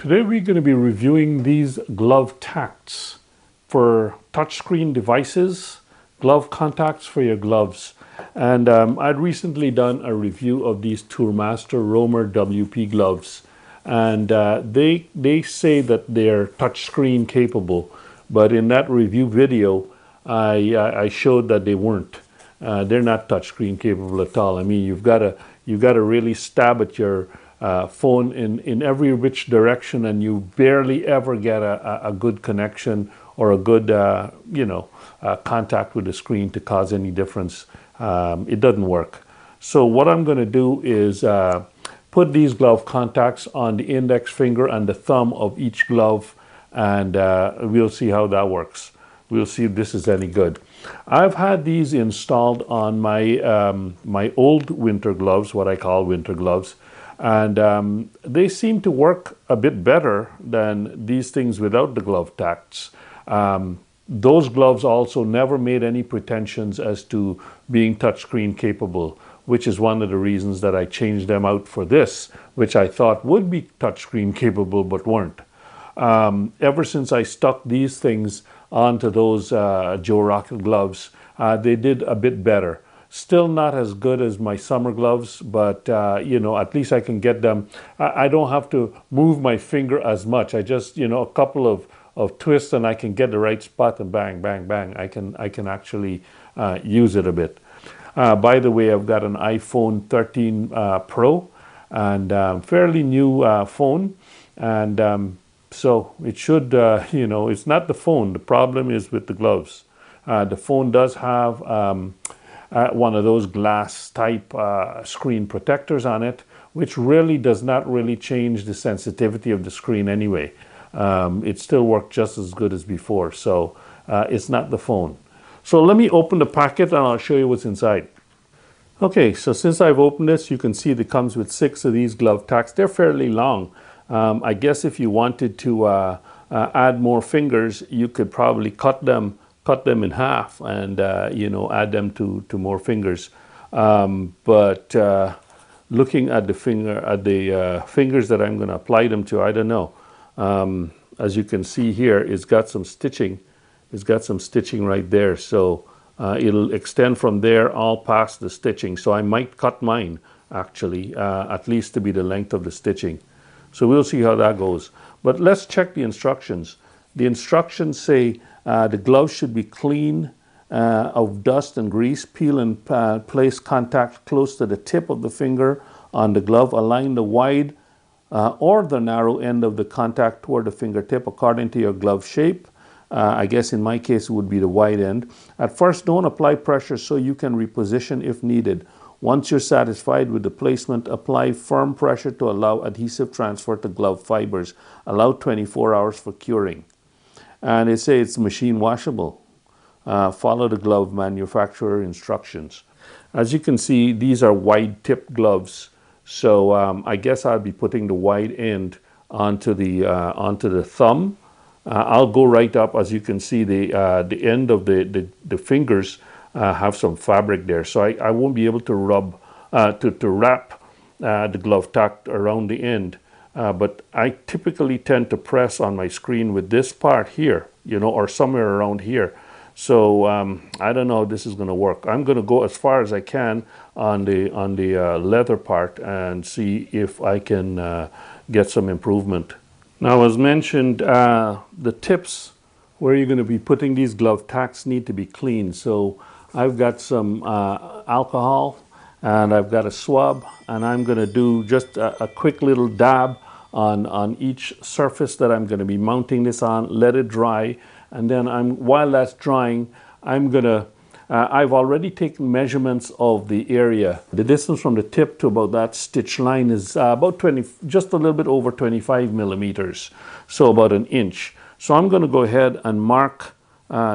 Today we're going to be reviewing these GloveTacts for touchscreen devices, glove contacts for your gloves. And I'd recently done a review of these Tourmaster Roamer WP gloves. And they say that they're touchscreen capable, but in that review video I showed that they weren't. They're not touchscreen capable at all. I mean, you've got to really stab at your phone in every which direction, and you barely ever get a good connection or a good contact with the screen to cause any difference. It doesn't work. So what I'm going to do is put these glove contacts on the index finger and the thumb of each glove, and we'll see how that works. We'll see if this is any good. I've had these installed on my my old winter gloves, what I call winter gloves, and they seem to work a bit better than these things without the GloveTacts. Those gloves also never made any pretensions as to being touchscreen capable, which is one of the reasons that I changed them out for this, which I thought would be touchscreen capable but weren't. Ever since I stuck these things onto those Joe Rocket gloves, they did a bit better. Still not as good as my summer gloves, but at least I can get them. I don't have to move my finger as much. I just, a couple of twists and I can get the right spot, and bang, bang, bang. I can actually use it a bit. By the way, I've got an iPhone 13 Pro, and fairly new phone, and so it should, it's not the phone. The problem is with the gloves. The phone does have one of those glass type screen protectors on it, which really does not really change the sensitivity of the screen anyway. It still worked just as good as before, so it's not the phone. So let me open the packet and I'll show you what's inside. Okay, so since I've opened this, you can see it comes with 6 of these GloveTacts. They're fairly long. I guess if you wanted to add more fingers, you could probably cut them in half and add them to more fingers. But looking at the fingers that I'm going to apply them to, I don't know. As you can see here, it's got some stitching. It's got some stitching right there, so it'll extend from there all past the stitching. So I might cut mine actually, at least to be the length of the stitching. So we'll see how that goes. But let's check the instructions. The instructions say the gloves should be clean of dust and grease. Peel and place contact close to the tip of the finger on the glove. Align the wide or the narrow end of the contact toward the fingertip according to your glove shape. I guess in my case it would be the wide end. At first, don't apply pressure so you can reposition if needed. Once you're satisfied with the placement, apply firm pressure to allow adhesive transfer to glove fibers. Allow 24 hours for curing. And they say it's machine washable. Follow the glove manufacturer instructions. As you can see, these are wide tip gloves. So I guess I'll be putting the wide end onto the thumb. I'll go right up. As you can see, the end of the fingers have some fabric there, so I won't be able to wrap the GloveTact around the end. But I typically tend to press on my screen with this part here, or somewhere around here. So I don't know how this is going to work. I'm going to go as far as I can on the leather part and see if I can get some improvement. Now, as mentioned, the tips where you're going to be putting these GloveTacts need to be clean. So I've got some alcohol and I've got a swab, and I'm going to do just a quick little dab on each surface that I'm going to be mounting this on. Let it dry, and then while that's drying, I've already taken measurements of the area. The distance from the tip to about that stitch line is about just a little bit over 25 millimeters, so about an inch. So I'm going to go ahead and mark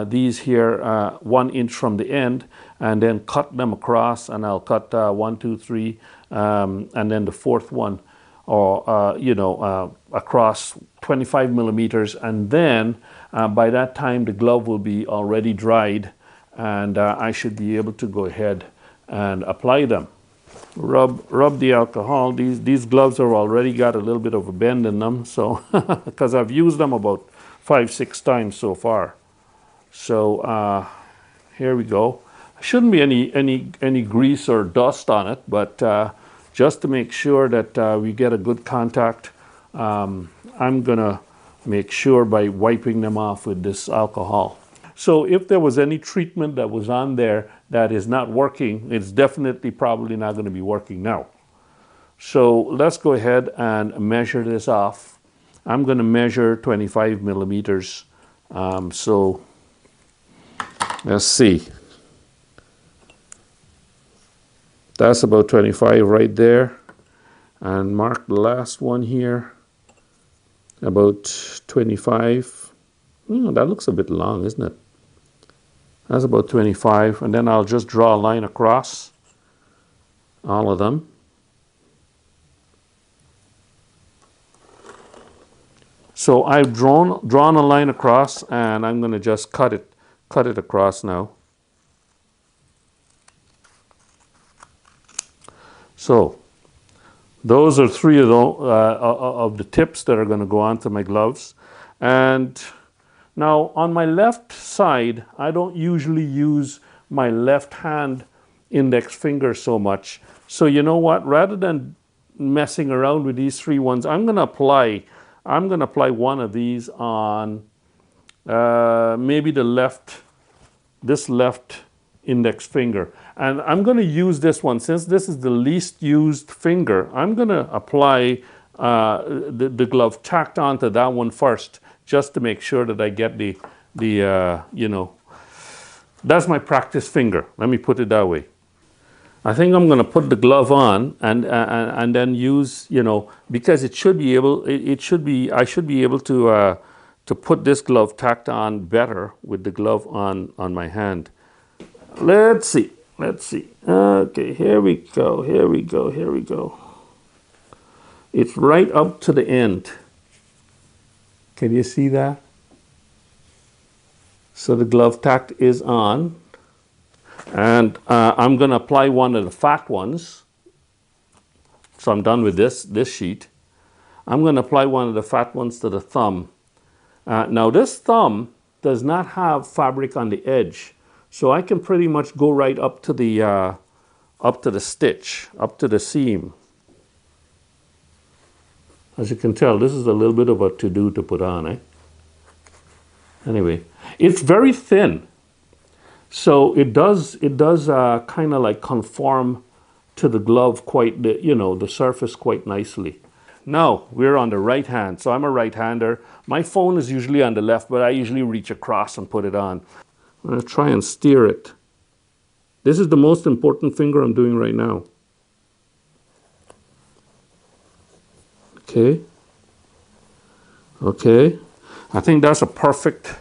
these here 1 inch from the end, and then cut them across, and I'll cut 1, 2, 3, and then the fourth one, or across 25 millimeters, and then by that time the glove will be already dried, and I should be able to go ahead and apply them. rub the alcohol. These gloves have already got a little bit of a bend in them, so because I've used them about 5-6 times so far. So here we go. Shouldn't be any grease or dust on it, but just to make sure that we get a good contact, I'm gonna make sure by wiping them off with this alcohol. So if there was any treatment that was on there that is not working, it's definitely probably not going to be working now. So let's go ahead and measure this off. I'm going to measure 25 millimeters. So let's see. That's about 25 right there. And mark the last one here, about 25. That looks a bit long, isn't it? That's about 25, and then I'll just draw a line across all of them. So I've drawn a line across, and I'm going to just cut it across now. So those are 3 of the tips that are going to go onto my gloves. And now on my left side, I don't usually use my left hand index finger so much. So you know what? Rather than messing around with these 3 ones, I'm going to apply one of these on maybe this left index finger. And I'm going to use this one. Since this is the least used finger, I'm going to apply the glove tacked onto that one first, just to make sure that I get the you know, that's my practice finger. Let me put it that way. I think I'm going to put the glove on and then use, you know, because I should be able to put this glove tacked on better with the glove on my hand. Let's see. Okay, here we go. It's right up to the end. Can you see that? So the glove tact is on, and I'm going to apply one of the fat ones. So I'm done with this sheet. I'm going to apply one of the fat ones to the thumb. Now this thumb does not have fabric on the edge, so I can pretty much go right up to the stitch, up to the seam. As you can tell, this is a little bit of a to-do to put on, eh? Anyway, it's very thin, so it does kind of like conform to the glove quite, the surface quite nicely. Now we're on the right hand, so I'm a right-hander. My phone is usually on the left, but I usually reach across and put it on. I'm going to try and steer it. This is the most important finger I'm doing right now. Okay. I think that's a perfect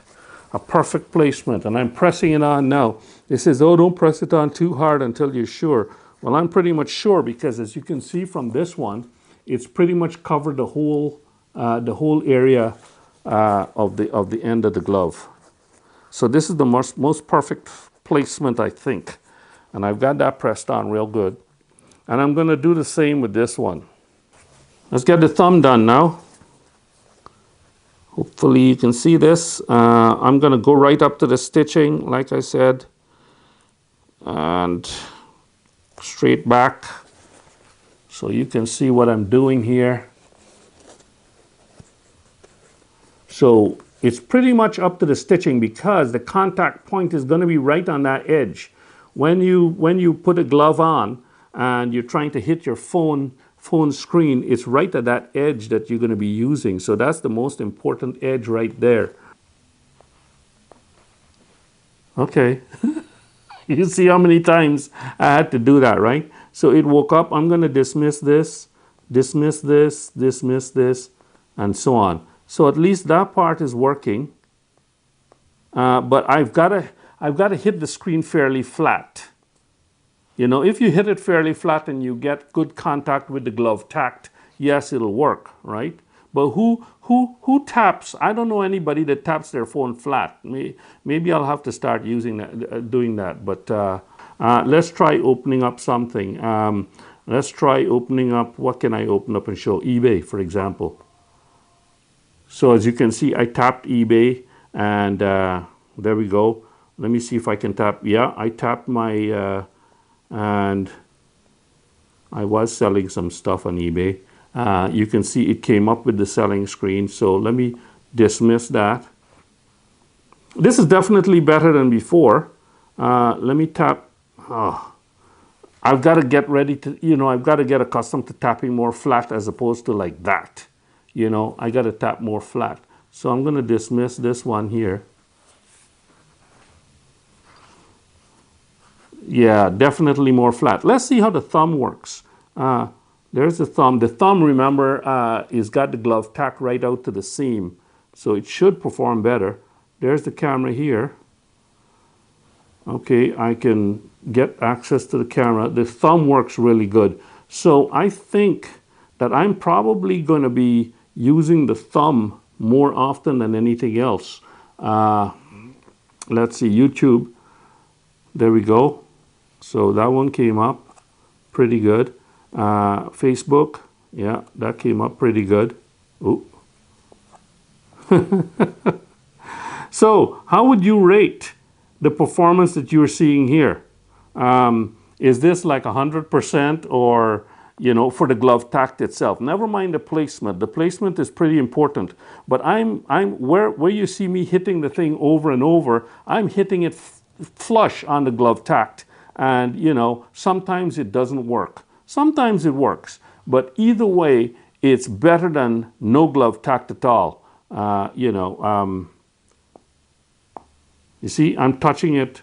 placement, and I'm pressing it on now. It says, oh, don't press it on too hard until you're sure. Well, I'm pretty much sure, because as you can see from this one, it's pretty much covered the whole area of the end of the glove. So this is the most perfect placement, I think, and I've got that pressed on real good. And I'm going to do the same with this one. Let's get the thumb done now. Hopefully you can see this. I'm going to go right up to the stitching, like I said, and straight back, so you can see what I'm doing here. So it's pretty much up to the stitching, because the contact point is going to be right on that edge. When you put a glove on and you're trying to hit your phone screen, it's right at that edge that you're going to be using. So that's the most important edge right there. Okay. You see how many times I had to do that, right? So it woke up. I'm going to dismiss this, and so on. So at least that part is working. But I've got to hit the screen fairly flat. You know, if you hit it fairly flat and you get good contact with the glove tacked, yes, it'll work, right? But who taps? I don't know anybody that taps their phone flat. Maybe I'll have to start doing that. But Let's try opening up something. Let's try opening up, what can I open up and show? eBay, for example. So as you can see, I tapped eBay, and there we go. Let me see if I can tap. Yeah, I tapped my, and I was selling some stuff on eBay. You can see it came up with the selling screen. So let me dismiss that. This is definitely better than before. Let me tap. Oh, I've got to get ready to, I've got to get accustomed to tapping more flat as opposed to like that. I got to tap more flat. So I'm going to dismiss this one here. Yeah, definitely more flat. Let's see how the thumb works. There's the thumb. The thumb, remember, is got the glove tack right out to the seam. So it should perform better. There's the camera here. Okay, I can get access to the camera. The thumb works really good. So I think that I'm probably going to be using the thumb more often than anything else. Let's see, YouTube. There we go. So that one came up pretty good. Facebook, yeah, that came up pretty good. Ooh. So how would you rate the performance that you're seeing here? Is this like 100% or, for the glove tact itself? Never mind the placement. The placement is pretty important. But I'm where you see me hitting the thing over and over, I'm hitting it flush on the glove tact. And, sometimes it doesn't work. Sometimes it works. But either way, it's better than no glove tact at all. You see, I'm touching it,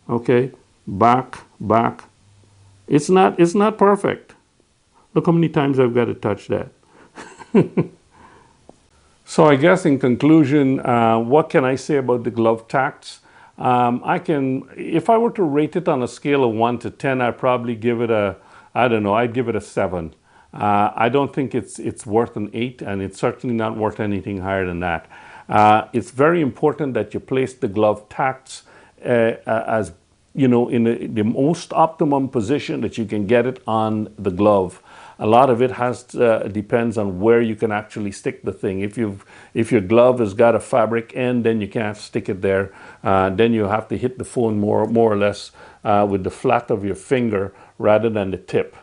okay, back. It's not perfect. Look how many times I've got to touch that. So I guess in conclusion, what can I say about the glove tacts? If I were to rate it on a scale of 1 to 10, I'd probably give it I'd give it a 7. I don't think it's worth an 8, and it's certainly not worth anything higher than that. It's very important that you place the glove tacts as, in the most optimum position that you can get it on the glove. A lot of it depends on where you can actually stick the thing. If your glove has got a fabric end, then you can't stick it there. Then you have to hit the phone more or less with the flat of your finger rather than the tip.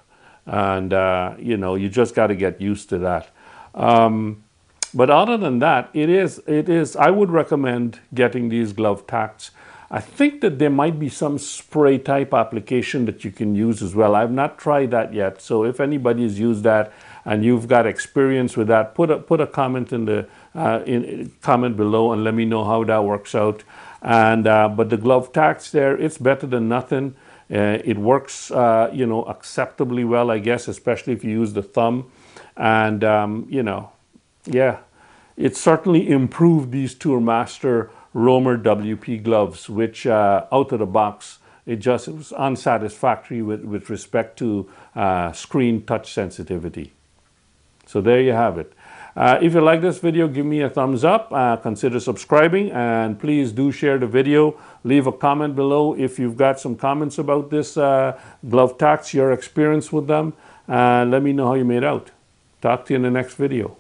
And, you just got to get used to that. But other than that, I would recommend getting these glove tacts. I think that there might be some spray type application that you can use as well. I've not tried that yet. So if anybody's used that and you've got experience with that, put a comment in the comment below and let me know how that works out. And but the glove tacts there, it's better than nothing. It works, acceptably well, I guess, especially if you use the thumb. And yeah, it certainly improved these Tourmaster Roamer WP gloves, which out of the box, it was unsatisfactory with respect to screen touch sensitivity. So there you have it. If you like this video, give me a thumbs up, consider subscribing, and please do share the video. Leave a comment below if you've got some comments about this glove tacts, your experience with them. Let me know how you made out. Talk to you in the next video.